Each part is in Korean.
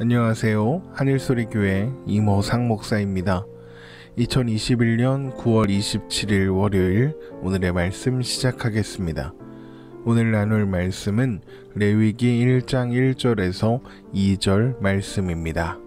안녕하세요. 하늘소리교회 이모상 목사입니다. 2021년 9월 27일 월요일 오늘의 말씀 시작하겠습니다. 오늘 나눌 말씀은 레위기 1장 1절에서 2절 말씀입니다.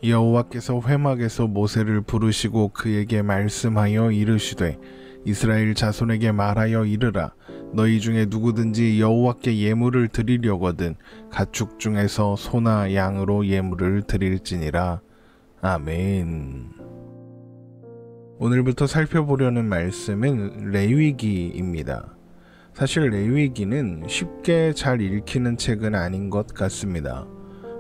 여호와께서 회막에서 모세를 부르시고 그에게 말씀하여 이르시되 이스라엘 자손에게 말하여 이르라. 너희 중에 누구든지 여호와께 예물을 드리려거든 가축 중에서 소나 양으로 예물을 드릴지니라. 아멘. 오늘부터 살펴보려는 말씀은 레위기입니다. 사실 레위기는 쉽게 잘 읽히는 책은 아닌 것 같습니다.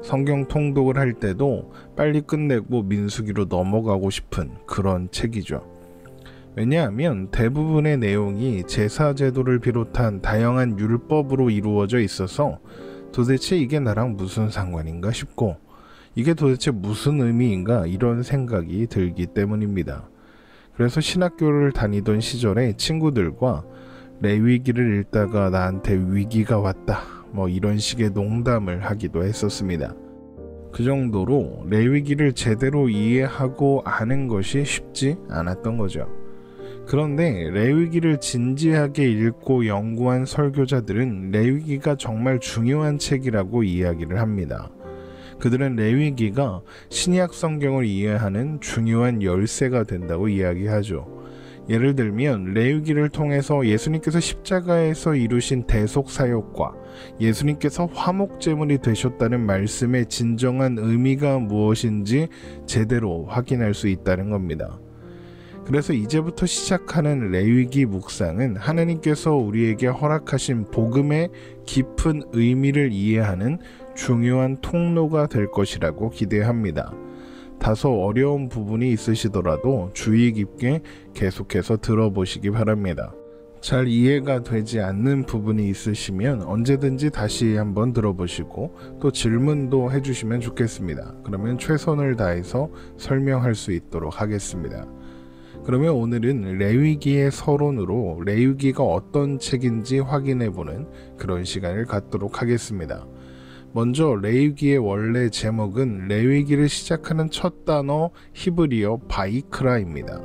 성경 통독을 할 때도 빨리 끝내고 민수기로 넘어가고 싶은 그런 책이죠. 왜냐하면 대부분의 내용이 제사 제도를 비롯한 다양한 율법으로 이루어져 있어서 도대체 이게 나랑 무슨 상관인가 싶고 이게 도대체 무슨 의미인가 이런 생각이 들기 때문입니다. 그래서 신학교를 다니던 시절에 친구들과 레위기를 읽다가 나한테 위기가 왔다 이런 식의 농담을 하기도 했었습니다. 그 정도로 레위기를 제대로 이해하고 아는 것이 쉽지 않았던 거죠. 그런데 레위기를 진지하게 읽고 연구한 설교자들은 레위기가 정말 중요한 책이라고 이야기를 합니다. 그들은 레위기가 신약 성경을 이해하는 중요한 열쇠가 된다고 이야기하죠. 예를 들면 레위기를 통해서 예수님께서 십자가에서 이루신 대속 사역과 예수님께서 화목제물이 되셨다는 말씀의 진정한 의미가 무엇인지 제대로 확인할 수 있다는 겁니다. 그래서 이제부터 시작하는 레위기 묵상은 하나님께서 우리에게 허락하신 복음의 깊은 의미를 이해하는 중요한 통로가 될 것이라고 기대합니다. 다소 어려운 부분이 있으시더라도 주의 깊게 계속해서 들어보시기 바랍니다. 잘 이해가 되지 않는 부분이 있으시면 언제든지 다시 한번 들어보시고 또 질문도 해주시면 좋겠습니다. 그러면 최선을 다해서 설명할 수 있도록 하겠습니다. 그러면 오늘은 레위기의 서론으로 레위기가 어떤 책인지 확인해보는 그런 시간을 갖도록 하겠습니다. 먼저 레위기의 원래 제목은 레위기를 시작하는 첫 단어 히브리어 바이크라입니다.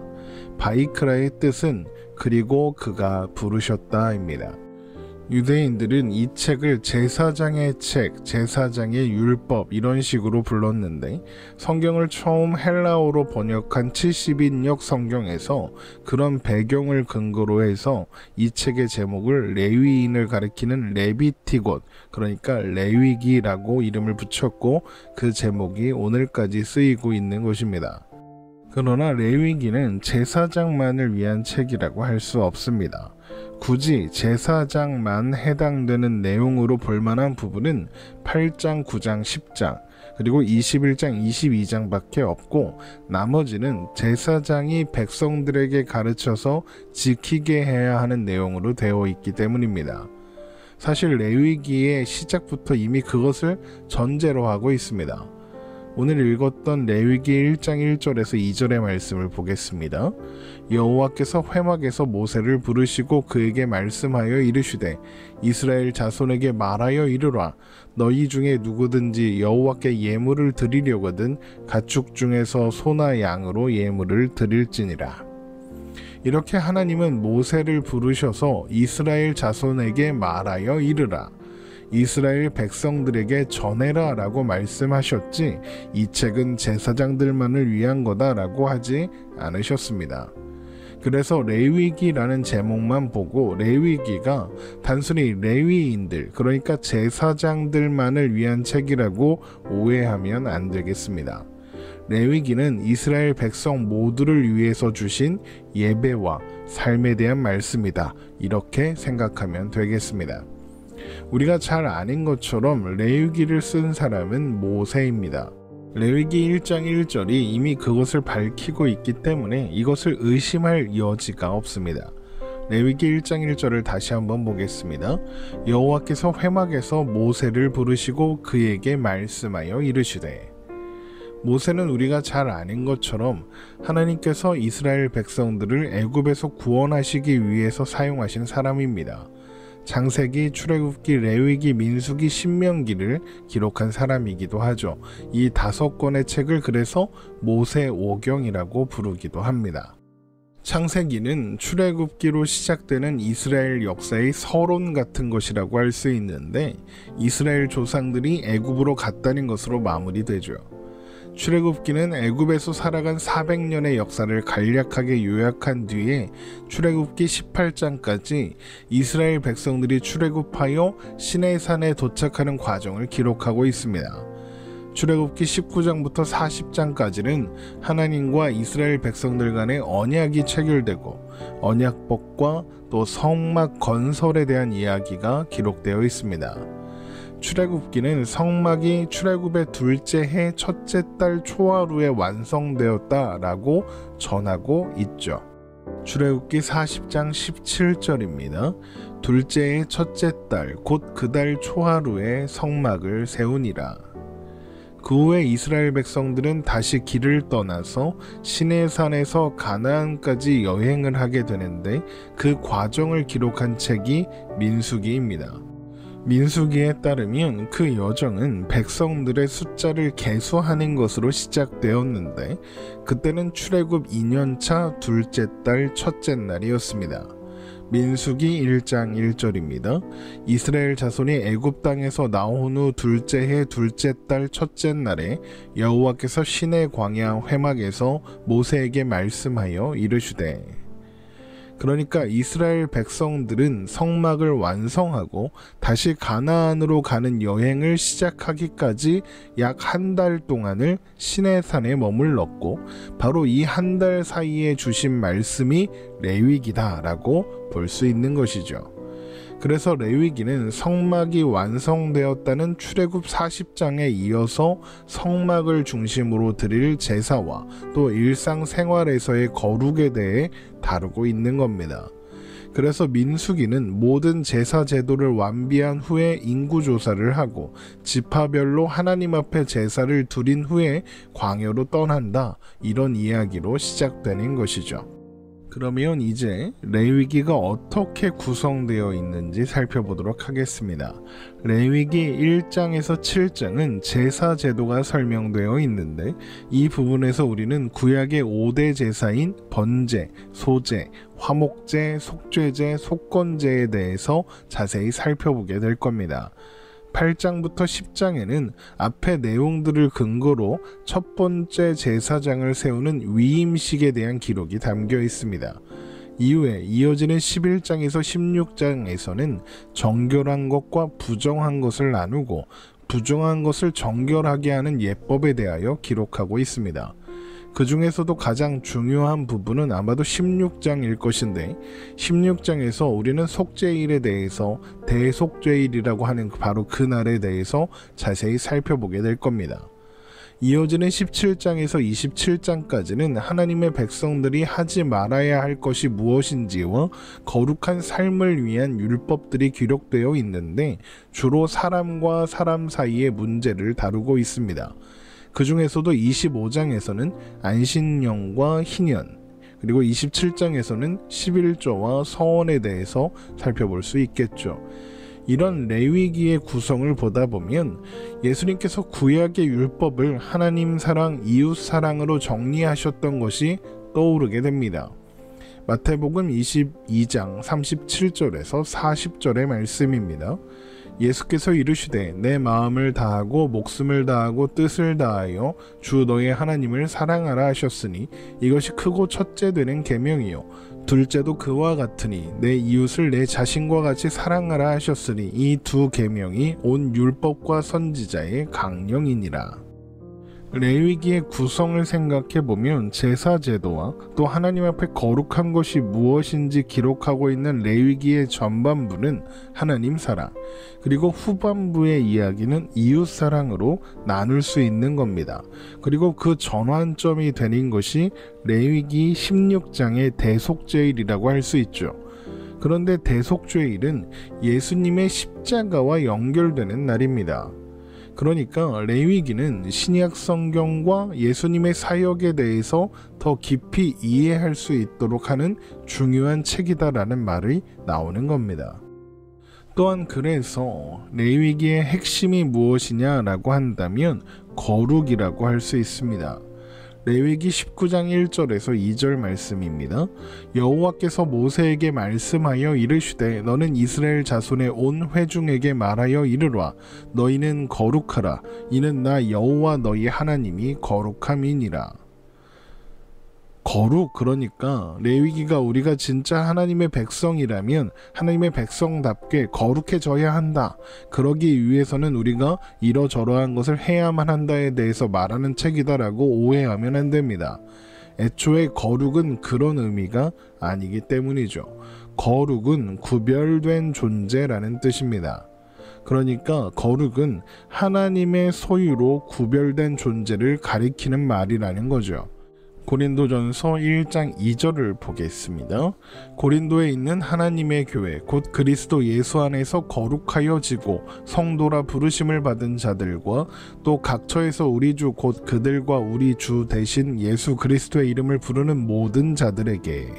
바이크라의 뜻은 그리고 그가 부르셨다입니다. 유대인들은 이 책을 제사장의 책, 제사장의 율법 이런 식으로 불렀는데 성경을 처음 헬라어로 번역한 70인역 성경에서 그런 배경을 근거로 해서 이 책의 제목을 레위인을 가리키는 레비티곤, 그러니까 레위기라고 이름을 붙였고 그 제목이 오늘까지 쓰이고 있는 것입니다. 그러나 레위기는 제사장만을 위한 책이라고 할 수 없습니다. 굳이 제사장만 해당되는 내용으로 볼만한 부분은 8장, 9장, 10장 그리고 21장, 22장 밖에 없고 나머지는 제사장이 백성들에게 가르쳐서 지키게 해야 하는 내용으로 되어 있기 때문입니다. 사실 레위기의 시작부터 이미 그것을 전제로 하고 있습니다. 오늘 읽었던 레위기 1장 1절에서 2절의 말씀을 보겠습니다. 여호와께서 회막에서 모세를 부르시고 그에게 말씀하여 이르시되 이스라엘 자손에게 말하여 이르라. 너희 중에 누구든지 여호와께 예물을 드리려거든 가축 중에서 소나 양으로 예물을 드릴지니라. 이렇게 하나님은 모세를 부르셔서 이스라엘 자손에게 말하여 이르라. 이스라엘 백성들에게 전해라 라고 말씀하셨지 이 책은 제사장들만을 위한 거다라고 하지 않으셨습니다. 그래서 레위기라는 제목만 보고 레위기가 단순히 레위인들, 그러니까 제사장들만을 위한 책이라고 오해하면 안 되겠습니다. 레위기는 이스라엘 백성 모두를 위해서 주신 예배와 삶에 대한 말씀이다. 이렇게 생각하면 되겠습니다. 우리가 잘 아는 것처럼 레위기를 쓴 사람은 모세입니다. 레위기 1장 1절이 이미 그것을 밝히고 있기 때문에 이것을 의심할 여지가 없습니다. 레위기 1장 1절을 다시 한번 보겠습니다. 여호와께서 회막에서 모세를 부르시고 그에게 말씀하여 이르시되. 모세는 우리가 잘 아는 것처럼 하나님께서 이스라엘 백성들을 애굽에서 구원하시기 위해서 사용하신 사람입니다. 창세기, 출애굽기, 레위기, 민수기, 신명기를 기록한 사람이기도 하죠. 이 5권의 책을 그래서 모세오경이라고 부르기도 합니다. 창세기는 출애굽기로 시작되는 이스라엘 역사의 서론 같은 것이라고 할 수 있는데, 이스라엘 조상들이 애굽으로 갔다는 것으로 마무리되죠. 출애굽기는 애굽에서 살아간 400년의 역사를 간략하게 요약한 뒤에 출애굽기 18장까지 이스라엘 백성들이 출애굽하여 시내산에 도착하는 과정을 기록하고 있습니다. 출애굽기 19장부터 40장까지는 하나님과 이스라엘 백성들 간의 언약이 체결되고 언약법과 또 성막 건설에 대한 이야기가 기록되어 있습니다. 출애굽기는 성막이 출애굽의 둘째 해 첫째 달 초하루에 완성되었다라고 전하고 있죠. 출애굽기 40장 17절입니다. 둘째 해 첫째 달 곧 그 달 초하루에 성막을 세우니라. 그 후에 이스라엘 백성들은 다시 길을 떠나서 시내산에서 가나안까지 여행을 하게 되는데, 그 과정을 기록한 책이 민수기입니다. 민수기에 따르면 그 여정은 백성들의 숫자를 계수하는 것으로 시작되었는데, 그때는 출애굽 2년차 둘째 달 첫째 날이었습니다. 민수기 1장 1절입니다. 이스라엘 자손이 애굽 땅에서 나온 후 둘째 해 둘째 달 첫째 날에 여호와께서 시내 광야 회막에서 모세에게 말씀하여 이르시되. 그러니까 이스라엘 백성들은 성막을 완성하고 다시 가나안으로 가는 여행을 시작하기까지 약 한 달 동안을 시내산에 머물렀고, 바로 이 한 달 사이에 주신 말씀이 레위기다라고 볼 수 있는 것이죠. 그래서 레위기는 성막이 완성되었다는 출애굽 40장에 이어서 성막을 중심으로 드릴 제사와 또 일상생활에서의 거룩에 대해 다루고 있는 겁니다. 그래서 민수기는 모든 제사 제도를 완비한 후에 인구조사를 하고 지파별로 하나님 앞에 제사를 드린 후에 광야로 떠난다, 이런 이야기로 시작되는 것이죠. 그러면 이제 레위기가 어떻게 구성되어 있는지 살펴보도록 하겠습니다. 레위기 1장에서 7장은 제사 제도가 설명되어 있는데, 이 부분에서 우리는 구약의 5대 제사인 번제, 소제, 화목제, 속죄제, 속건제에 대해서 자세히 살펴보게 될 겁니다. 8장부터 10장에는 앞의 내용들을 근거로 첫 번째 제사장을 세우는 위임식에 대한 기록이 담겨 있습니다. 이후에 이어지는 11장에서 16장에서는 정결한 것과 부정한 것을 나누고 부정한 것을 정결하게 하는 예법에 대하여 기록하고 있습니다. 그 중에서도 가장 중요한 부분은 아마도 16장일 것인데, 16장에서 우리는 속죄일에 대해서 대속죄일이라고 하는 바로 그 날에 대해서 자세히 살펴보게 될 겁니다. 이어지는 17장에서 27장까지는 하나님의 백성들이 하지 말아야 할 것이 무엇인지와 거룩한 삶을 위한 율법들이 기록되어 있는데, 주로 사람과 사람 사이의 문제를 다루고 있습니다. 그 중에서도 25장에서는 안식년과 희년, 그리고 27장에서는 11조와 서원에 대해서 살펴볼 수 있겠죠. 이런 레위기의 구성을 보다 보면 예수님께서 구약의 율법을 하나님 사랑, 이웃 사랑으로 정리하셨던 것이 떠오르게 됩니다. 마태복음 22장 37절에서 40절의 말씀입니다. 예수께서 이르시되 내 마음을 다하고 목숨을 다하고 뜻을 다하여 주 너의 하나님을 사랑하라 하셨으니 이것이 크고 첫째 되는 계명이요 둘째도 그와 같으니 내 이웃을 내 자신과 같이 사랑하라 하셨으니 이 두 계명이 온 율법과 선지자의 강령이니라. 레위기의 구성을 생각해보면 제사 제도와 또 하나님 앞에 거룩한 것이 무엇인지 기록하고 있는 레위기의 전반부는 하나님 사랑, 그리고 후반부의 이야기는 이웃 사랑으로 나눌 수 있는 겁니다. 그리고 그 전환점이 되는 것이 레위기 16장의 대속죄일이라고 할 수 있죠. 그런데 대속죄일은 예수님의 십자가와 연결되는 날입니다. 그러니까 레위기는 신약 성경과 예수님의 사역에 대해서 더 깊이 이해할 수 있도록 하는 중요한 책이다라는 말이 나오는 겁니다. 또한 그래서 레위기의 핵심이 무엇이냐라고 한다면 거룩이라고 할 수 있습니다. 레위기 19장 1절에서 2절 말씀입니다. 여호와께서 모세에게 말씀하여 이르시되 너는 이스라엘 자손의 온 회중에게 말하여 이르라 너희는 거룩하라 이는 나 여호와 너희 하나님이 거룩함이니라. 거룩, 그러니까 레위기가 우리가 진짜 하나님의 백성이라면 하나님의 백성답게 거룩해져야 한다. 그러기 위해서는 우리가 이러저러한 것을 해야만 한다에 대해서 말하는 책이다라고 오해하면 안 됩니다. 애초에 거룩은 그런 의미가 아니기 때문이죠. 거룩은 구별된 존재라는 뜻입니다. 그러니까 거룩은 하나님의 소유로 구별된 존재를 가리키는 말이라는 거죠. 고린도전서 1장 2절을 보겠습니다. 고린도에 있는 하나님의 교회 곧 그리스도 예수 안에서 거룩하여지고 성도라 부르심을 받은 자들과 또 각처에서 우리 주 곧 그들과 우리 주 대신 예수 그리스도의 이름을 부르는 모든 자들에게.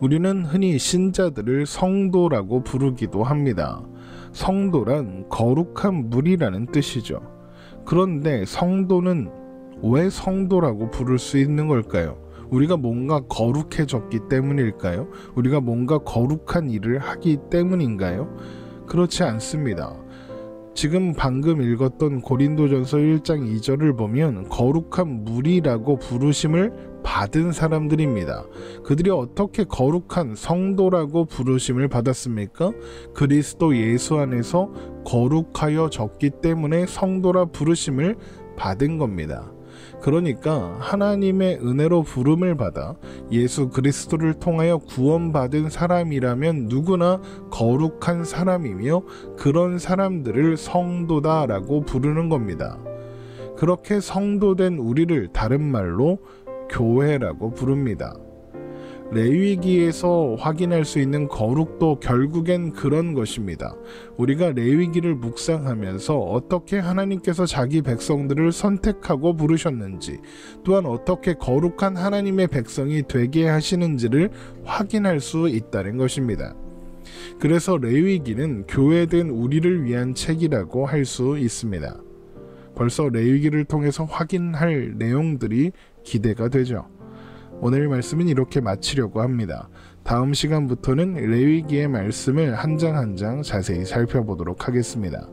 우리는 흔히 신자들을 성도라고 부르기도 합니다. 성도란 거룩한 무리라는 뜻이죠. 그런데 성도는 왜 성도라고 부를 수 있는 걸까요? 우리가 뭔가 거룩해졌기 때문일까요? 우리가 뭔가 거룩한 일을 하기 때문인가요? 그렇지 않습니다. 지금 방금 읽었던 고린도전서 1장 2절을 보면 거룩한 무리라고 부르심을 받은 사람들입니다. 그들이 어떻게 거룩한 성도라고 부르심을 받았습니까? 그리스도 예수 안에서 거룩하여졌기 때문에 성도라 부르심을 받은 겁니다. 그러니까 하나님의 은혜로 부름을 받아 예수 그리스도를 통하여 구원받은 사람이라면 누구나 거룩한 사람이며 그런 사람들을 성도다라고 부르는 겁니다. 그렇게 성도된 우리를 다른 말로 교회라고 부릅니다. 레위기에서 확인할 수 있는 거룩도 결국엔 그런 것입니다. 우리가 레위기를 묵상하면서 어떻게 하나님께서 자기 백성들을 선택하고 부르셨는지, 또한 어떻게 거룩한 하나님의 백성이 되게 하시는지를 확인할 수 있다는 것입니다. 그래서 레위기는 교회된 우리를 위한 책이라고 할 수 있습니다. 벌써 레위기를 통해서 확인할 내용들이 기대가 되죠. 오늘 말씀은 이렇게 마치려고 합니다. 다음 시간부터는 레위기의 말씀을 한 장 한 장 자세히 살펴보도록 하겠습니다.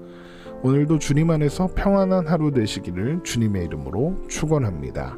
오늘도 주님 안에서 평안한 하루 되시기를 주님의 이름으로 축원합니다.